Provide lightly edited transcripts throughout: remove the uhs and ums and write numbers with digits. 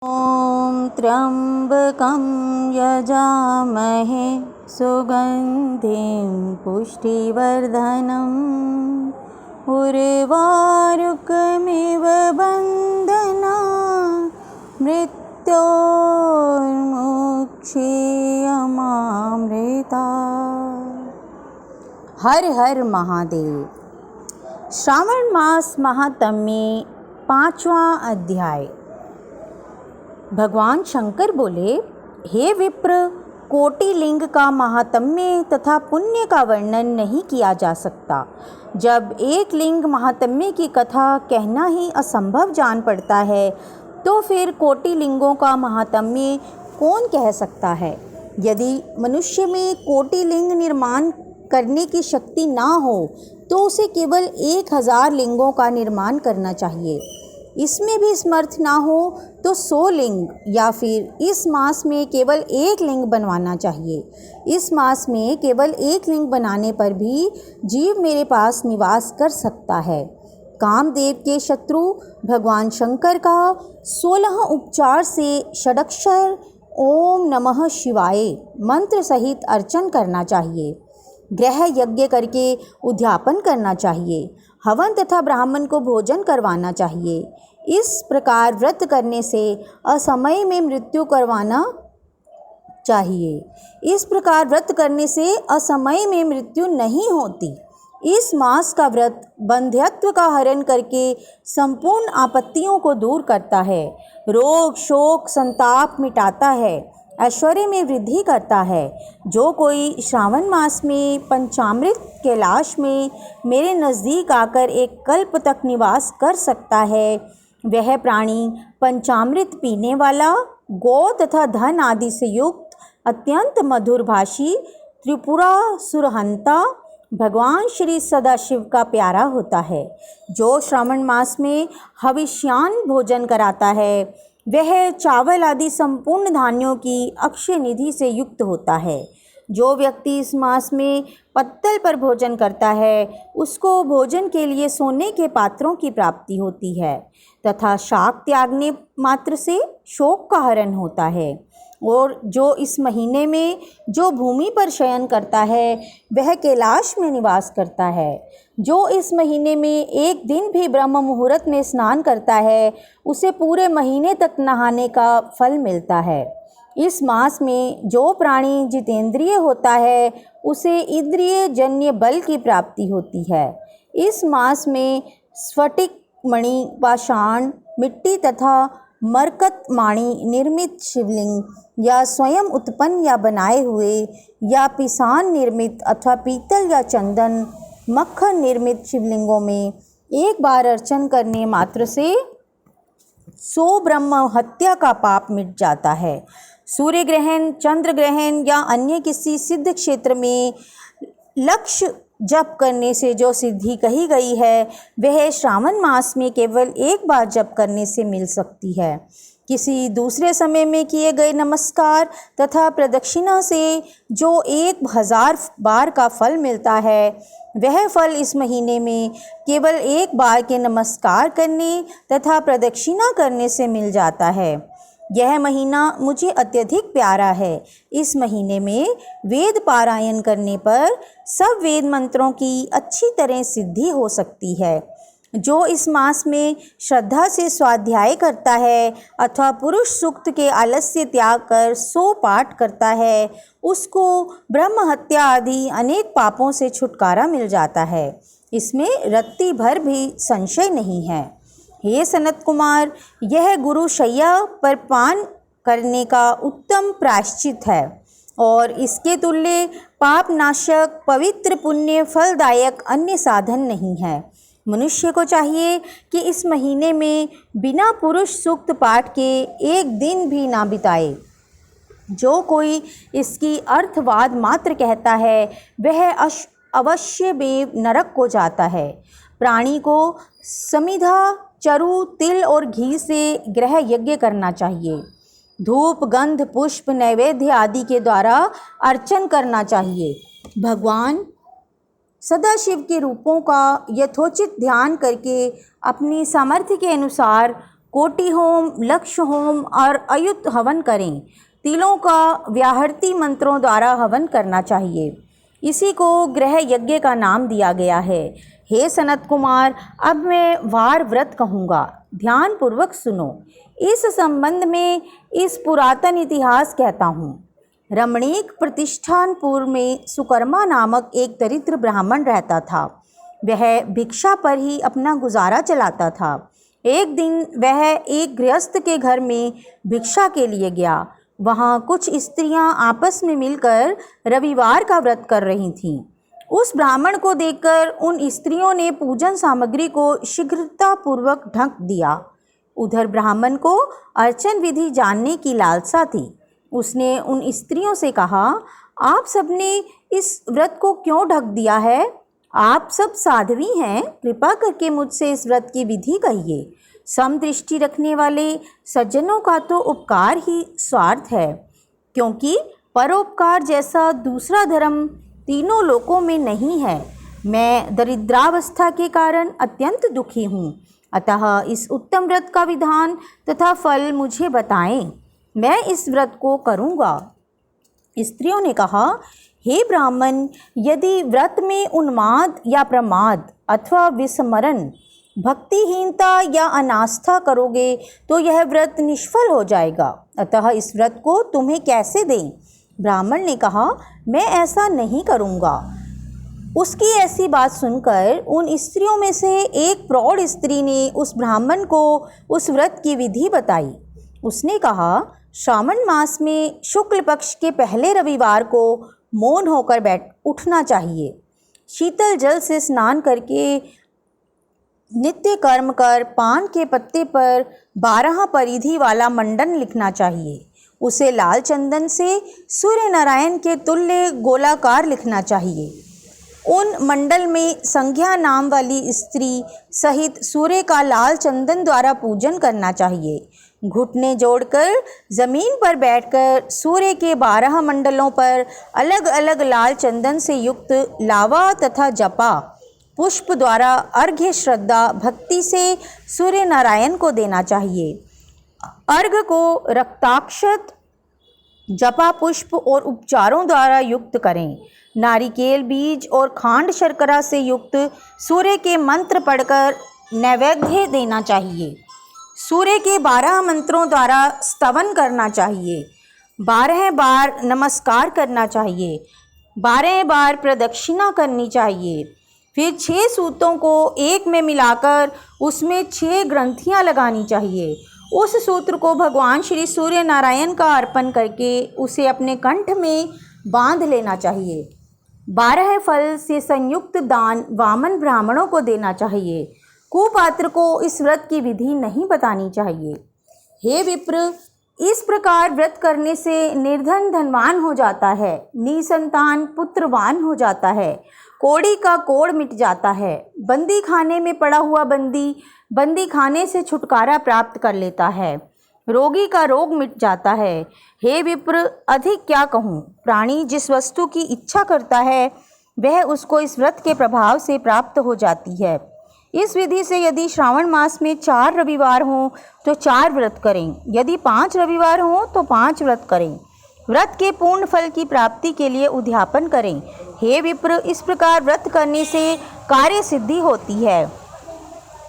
ॐ त्र्यम्बकं यजामहे सुगन्धिं पुष्टिवर्धनम् उर्वारुकमिव बन्धनान् मृत्योर्मुक्षीयमामृतात्। हर हर महादेव। श्रावण मास महात्म्य 5वां अध्याय। भगवान शंकर बोले, हे विप्र, कोटि लिंग का महात्म्य तथा पुण्य का वर्णन नहीं किया जा सकता। जब एक लिंग महात्म्य की कथा कहना ही असंभव जान पड़ता है, तो फिर कोटि लिंगों का महात्म्य कौन कह सकता है। यदि मनुष्य में कोटि लिंग निर्माण करने की शक्ति ना हो, तो उसे केवल 1000 लिंगों का निर्माण करना चाहिए। इसमें भी समर्थ ना हो तो 100 लिंग या फिर इस मास में केवल 1 लिंग बनवाना चाहिए। इस मास में केवल 1 लिंग बनाने पर भी जीव मेरे पास निवास कर सकता है। कामदेव के शत्रु भगवान शंकर का 16 उपचार से षडक्षर ओम नमः शिवाय मंत्र सहित अर्चन करना चाहिए। ग्रह यज्ञ करके उद्यापन करना चाहिए। हवन तथा ब्राह्मण को भोजन करवाना चाहिए। इस प्रकार व्रत करने से असमय में मृत्यु करवाना चाहिए। इस प्रकार व्रत करने से असमय में मृत्यु नहीं होती। इस मास का व्रत बंध्यत्व का हरण करके संपूर्ण आपत्तियों को दूर करता है, रोग शोक संताप मिटाता है, ऐश्वर्य में वृद्धि करता है। जो कोई श्रावण मास में पंचामृत कैलाश में मेरे नज़दीक आकर एक कल्प तक निवास कर सकता है, वह प्राणी पंचामृत पीने वाला, गौ तथा धन आदि से युक्त, अत्यंत मधुरभाषी, त्रिपुरा सुरहंता भगवान श्री सदाशिव का प्यारा होता है। जो श्रावण मास में हविष्यान भोजन कराता है, वह चावल आदि संपूर्ण धान्यों की अक्षय निधि से युक्त होता है। जो व्यक्ति इस मास में पत्तल पर भोजन करता है, उसको भोजन के लिए सोने के पात्रों की प्राप्ति होती है तथा शाक त्यागने मात्र से शोक का हरण होता है। और जो इस महीने में जो भूमि पर शयन करता है, वह कैलाश में निवास करता है। जो इस महीने में एक दिन भी ब्रह्म मुहूर्त में स्नान करता है, उसे पूरे महीने तक नहाने का फल मिलता है। इस मास में जो प्राणी जितेंद्रिय होता है, उसे इंद्रिय जन्य बल की प्राप्ति होती है। इस मास में स्फटिक मणि, पाषाण, मिट्टी तथा मरकत माणी निर्मित शिवलिंग या स्वयं उत्पन्न या बनाए हुए या पिसान निर्मित अथवा पीतल या चंदन मक्खन निर्मित शिवलिंगों में एक बार अर्चन करने मात्र से 100 ब्रह्म हत्या का पाप मिट जाता है। सूर्य ग्रहण, चंद्र ग्रहण या अन्य किसी सिद्ध क्षेत्र में लक्ष्य जप करने से जो सिद्धि कही गई है, वह श्रावण मास में केवल एक बार जप करने से मिल सकती है। किसी दूसरे समय में किए गए नमस्कार तथा प्रदक्षिणा से जो 1000 बार का फल मिलता है, वह फल इस महीने में केवल एक बार के नमस्कार करने तथा प्रदक्षिणा करने से मिल जाता है। यह महीना मुझे अत्यधिक प्यारा है। इस महीने में वेद पारायण करने पर सब वेद मंत्रों की अच्छी तरह सिद्धि हो सकती है। जो इस मास में श्रद्धा से स्वाध्याय करता है अथवा पुरुष सूक्त के आलस्य त्याग कर 100 पाठ करता है, उसको ब्रह्म हत्या आदि अनेक पापों से छुटकारा मिल जाता है। इसमें रत्ती भर भी संशय नहीं है। हे सनत कुमार, यह गुरु शैया पर पान करने का उत्तम प्रायश्चित है और इसके तुल्य पाप नाशक, पवित्र, पुण्य फलदायक अन्य साधन नहीं है। मनुष्य को चाहिए कि इस महीने में बिना पुरुष सूक्त पाठ के एक दिन भी ना बिताए। जो कोई इसकी अर्थवाद मात्र कहता है, वह अवश्य में नरक को जाता है। प्राणी को समिधा, चरु, तिल और घी से ग्रह यज्ञ करना चाहिए। धूप, गंध, पुष्प, नैवेद्य आदि के द्वारा अर्चन करना चाहिए। भगवान सदाशिव के रूपों का यथोचित ध्यान करके अपनी सामर्थ्य के अनुसार कोटि होम, लक्ष होम और अयुत हवन करें। तिलों का व्याहृति मंत्रों द्वारा हवन करना चाहिए। इसी को ग्रह यज्ञ का नाम दिया गया है। हे सनत कुमार, अब मैं वार व्रत कहूँगा, ध्यान पूर्वक सुनो। इस संबंध में इस पुरातन इतिहास कहता हूँ। रमणीक प्रतिष्ठानपुर में सुकर्मा नामक एक दरिद्र ब्राह्मण रहता था। वह भिक्षा पर ही अपना गुजारा चलाता था। एक दिन वह एक गृहस्थ के घर में भिक्षा के लिए गया। वहाँ कुछ स्त्रियां आपस में मिलकर रविवार का व्रत कर रही थीं। उस ब्राह्मण को देखकर उन स्त्रियों ने पूजन सामग्री को शीघ्रतापूर्वक ढक दिया। उधर ब्राह्मण को अर्चन विधि जानने की लालसा थी। उसने उन स्त्रियों से कहा, आप सबने इस व्रत को क्यों ढक दिया है? आप सब साध्वी हैं, कृपा करके मुझसे इस व्रत की विधि कहिए। समदृष्टि रखने वाले सज्जनों का तो उपकार ही स्वार्थ है, क्योंकि परोपकार जैसा दूसरा धर्म तीनों लोकों में नहीं है। मैं दरिद्रावस्था के कारण अत्यंत दुखी हूँ, अतः इस उत्तम व्रत का विधान तथा फल मुझे बताएं, मैं इस व्रत को करूँगा। स्त्रियों ने कहा, हे ब्राह्मण, यदि व्रत में उन्माद या प्रमाद अथवा विस्मरण, भक्तिहीनता या अनास्था करोगे तो यह व्रत निष्फल हो जाएगा, अतः इस व्रत को तुम्हें कैसे दें? ब्राह्मण ने कहा, मैं ऐसा नहीं करूँगा। उसकी ऐसी बात सुनकर उन स्त्रियों में से एक प्रौढ़ स्त्री ने उस ब्राह्मण को उस व्रत की विधि बताई। उसने कहा, श्रावण मास में शुक्ल पक्ष के पहले रविवार को मौन होकर उठना चाहिए। शीतल जल से स्नान करके नित्य कर्म कर पान के पत्ते पर 12 परिधि वाला मंडन लिखना चाहिए। उसे लाल चंदन से सूर्य नारायण के तुल्य गोलाकार लिखना चाहिए। उन मंडल में संज्ञा नाम वाली स्त्री सहित सूर्य का लाल चंदन द्वारा पूजन करना चाहिए। घुटने जोड़कर जमीन पर बैठकर सूर्य के 12 मंडलों पर अलग अलग लाल चंदन से युक्त लावा तथा जपा पुष्प द्वारा अर्घ्य श्रद्धा भक्ति से सूर्य नारायण को देना चाहिए। अर्घ्य को रक्ताक्षत, जपा पुष्प और उपचारों द्वारा युक्त करें। नारिकेल बीज और खांड शर्करा से युक्त सूर्य के मंत्र पढ़कर नैवेद्य देना चाहिए। सूर्य के 12 मंत्रों द्वारा स्तवन करना चाहिए। 12 बार नमस्कार करना चाहिए। 12 बार प्रदक्षिणा करनी चाहिए। फिर 6 सूतों को एक में मिलाकर उसमें 6 ग्रंथियां लगानी चाहिए। उस सूत्र को भगवान श्री सूर्य नारायण का अर्पण करके उसे अपने कंठ में बांध लेना चाहिए। 12 फल से संयुक्त दान वामन ब्राह्मणों को देना चाहिए। कुपात्र को इस व्रत की विधि नहीं बतानी चाहिए। हे विप्र, इस प्रकार व्रत करने से निर्धन धनवान हो जाता है, निसंतान पुत्रवान हो जाता है, कोड़ी का कोड़ मिट जाता है, बंदी खाने में पड़ा हुआ बंदी खाने से छुटकारा प्राप्त कर लेता है, रोगी का रोग मिट जाता है। हे विप्र, अधिक क्या कहूँ, प्राणी जिस वस्तु की इच्छा करता है वह उसको इस व्रत के प्रभाव से प्राप्त हो जाती है। इस विधि से यदि श्रावण मास में 4 रविवार हों तो 4 व्रत करें, यदि 5 रविवार हों तो 5 व्रत करें। व्रत के पूर्ण फल की प्राप्ति के लिए उद्यापन करें। हे विप्र, इस प्रकार व्रत करने से कार्य सिद्धि होती है।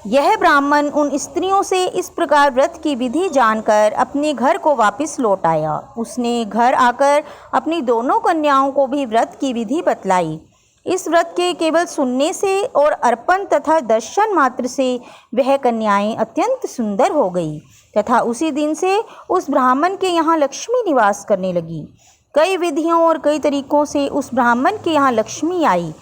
यह ब्राह्मण उन स्त्रियों से इस प्रकार व्रत की विधि जानकर अपने घर को वापस लौट आया। उसने घर आकर अपनी दोनों कन्याओं को भी व्रत की विधि बतलाई। इस व्रत के केवल सुनने से और अर्पण तथा दर्शन मात्र से वह कन्याएं अत्यंत सुंदर हो गई तथा उसी दिन से उस ब्राह्मण के यहाँ लक्ष्मी निवास करने लगी। कई विधियों और कई तरीकों से उस ब्राह्मण के यहाँ लक्ष्मी आई।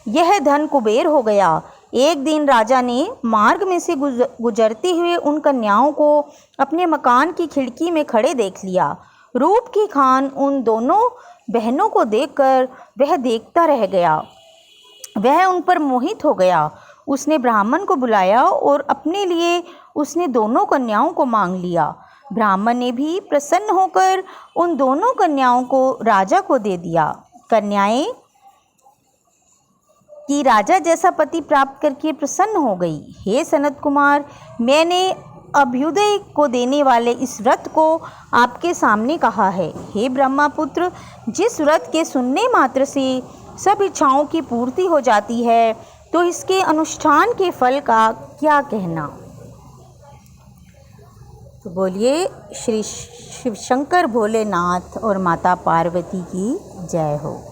यह धन कुबेर हो गया। एक दिन राजा ने मार्ग में से गुजरते हुए उन कन्याओं को अपने मकान की खिड़की में खड़े देख लिया। रूप की खान उन दोनों बहनों को देखकर वह देखता रह गया। वह उन पर मोहित हो गया। उसने ब्राह्मण को बुलाया और अपने लिए उसने दोनों कन्याओं को मांग लिया। ब्राह्मण ने भी प्रसन्न होकर उन दोनों कन्याओं को राजा को दे दिया। कन्याएं कि राजा जैसा पति प्राप्त करके प्रसन्न हो गई। हे सनत कुमार, मैंने अभ्युदय को देने वाले इस व्रत को आपके सामने कहा है। हे ब्रह्मपुत्र, जिस व्रत के सुनने मात्र से सब इच्छाओं की पूर्ति हो जाती है, तो इसके अनुष्ठान के फल का क्या कहना। तो बोलिए श्री शिव शंकर भोलेनाथ और माता पार्वती की जय हो।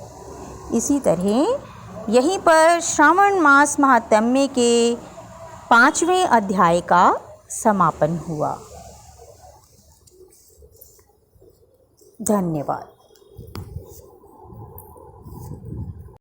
इसी तरह यहीं पर श्रावण मास महात्म्य के 5वें अध्याय का समापन हुआ। धन्यवाद।